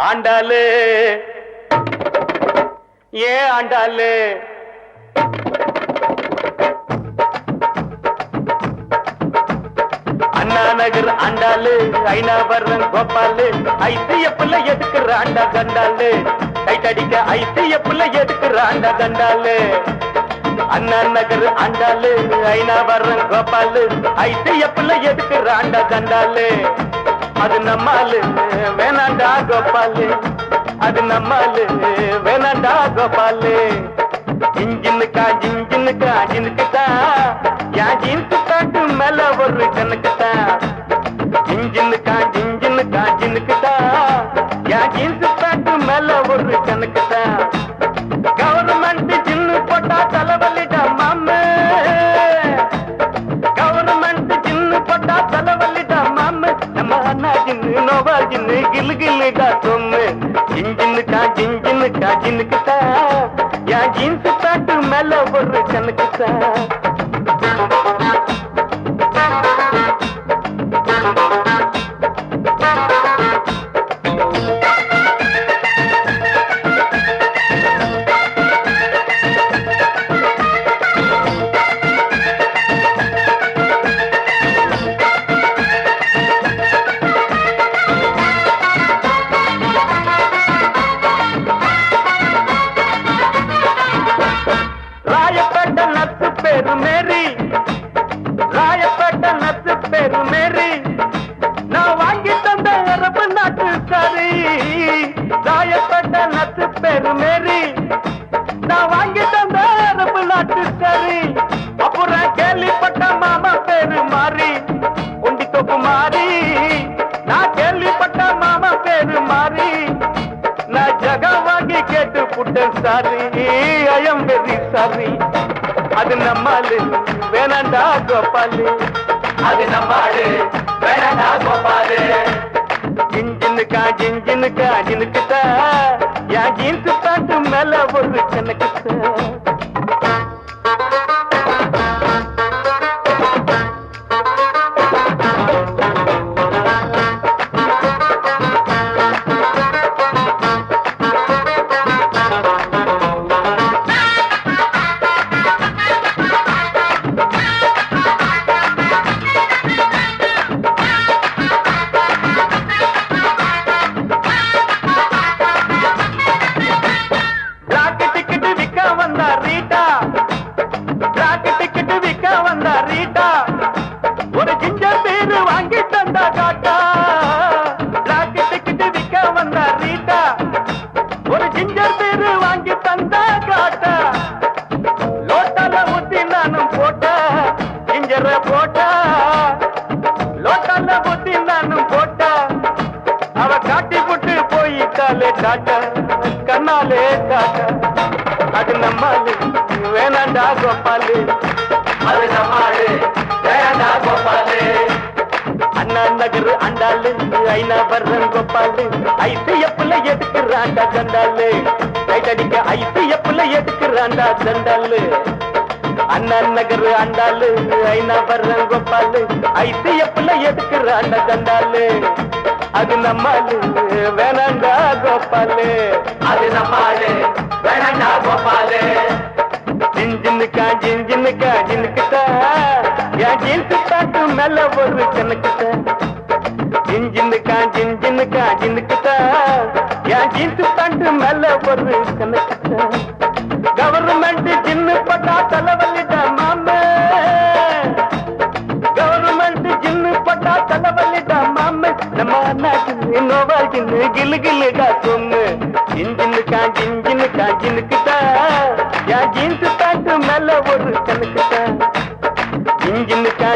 ஆண்டாளு ஏன் ஆண்டாளு அண்ணா நகர் ஆண்டாளு ஐநாவரம் கோபாலு ஐசிஎப்ல எதுக்குற ஆண்டா கண்டாளு டைட் அடிக்க ஐசிஎப்ல எதுக்குற ஆண்டா கண்டாளு அண்ணா நகர் ஆண்டாளு ஐநாவரம் கோபாலு ஐசிஎப்ல எதுக்குற ஆண்டா கண்டாளு அது நம்மாலு வேணாண்டா கோபாலு அது நம்மாலு வேணாண்டா கோபாலு ஜிஞ்சின்னுக்கா ஜின்னுக்குதான் என் ஜீன்ஸ் பேண்ட் மேல ஒரு கணக்குதான் ஜிஞ்சின்னுக்கா ஜின்னுக்குதான் என் ஜீன்ஸ் பேண்ட் மேல ஒரு கணக்குதான் கவர்மெண்ட் ஜின்னு போட்டா தலைவலிடா மாமு கவர்மெண்ட் ஜின்னு போட்டா தலைவலிடா மாமு நம்ம அண்ணா ஜின்னு நோவா ஜின்னு கில்லு கில்லுடா சொம்மு ஜிஞ்சின்னுக்கா ஜின்னுக்குதான் என் ஜீன்ஸ் பேண்ட் மேல ஒரு கணக்குதான் ராயப்பேட்ட நத்து பேரு மேரி நான் வாங்கி தந்த அரபு நாட்டு சாரி ராயப்பேட்ட நத்து பேரு மேரி நான் வாங்கி தந்த அரபு நாட்டு சாரி அப்புறம் கேள்விப்பட்ட மாமா பேரு மாறி உண்டி தொப்பு மாறி நான் கேள்விப்பட்ட மாமா பேரு மாறி நான் ஜகா வாங்கி கேட்டு புட்டேன் சாரி ஐயம் வெரி சாரி அது நம்மாலு வேணாண்டா கோபாலு அது நம்மாலு வேணாண்டா கோபாலு ஜிஞ்சின்னுக்கா ஜின்னுக்குதா என் ஜீன்ஸ் பேண்ட் மேல ஒரு கணக்குதா ஒரு ஜிஞ்சர் பேரு வாங்கி தந்தா காட்டா பிளாக் டிக்கெட் விற்க வந்தா ரீட்டா ஒரு ஜிஞ்சர் பேரு வாங்கி தந்தா காட்டா லோட்டால ஊத்தி நானும் போட்டா ஜிஞ்சர போட்டா லோட்டால ஊத்தி நானும் போட்டா அவ காட்டி போட்டு போயிட்டாலே டாட்டா கண்ணாலே டாட்டா அது நம்மாலு வேணாண்டா கோபாலு அது நம்மாலு வேணாண்டா கோபாலு அண்ணா நகர் ஆண்டாளு ஐநாவரம் கோபாலு ஐசிஎப்ல எதுக்குறாண்டா கண்டாளு டைட் அடிக்க ஐசிஎப்ல எதுக்குறாண்டா கண்டாளு அண்ணா நகர் ஆண்டாளு ஐநாவரம் கோபாலு ஐசிஎப்ல எதுக்குறாண்டா கண்டாளு அது நம்மாலு வேணாண்டா கோபாலு அது நம்மாலு வேணாண்டா கோபாலு ஜிஞ்சின்னுக்கா ஜின்னுக்குதா என் ஜீன்ஸ் பேண்ட் மேல ஒரு கணக்குதா ஜிஞ்சின்னுக்கா ஜின்னுக்குதா என் ஜீன்ஸ் பேண்ட் மேல ஒரு கணக்குதா கவர்மெண்ட் ஜின்னு போட்டா தலைவலிடா மாமு கவர்மெண்ட் ஜின்னு போட்டா தலைவலிடா மாமு நம்ம அண்ணா ஜின்னு நோவா ஜின்னு கில்லு கில்லுடா சொம்மு ஜிஞ்சின்னுக்கா ஜின்னுக்குதா என் ஜீன்ஸ் பேண்ட் மேல ஒரு கணக்குதா ஜிஞ்சின்னுக்கா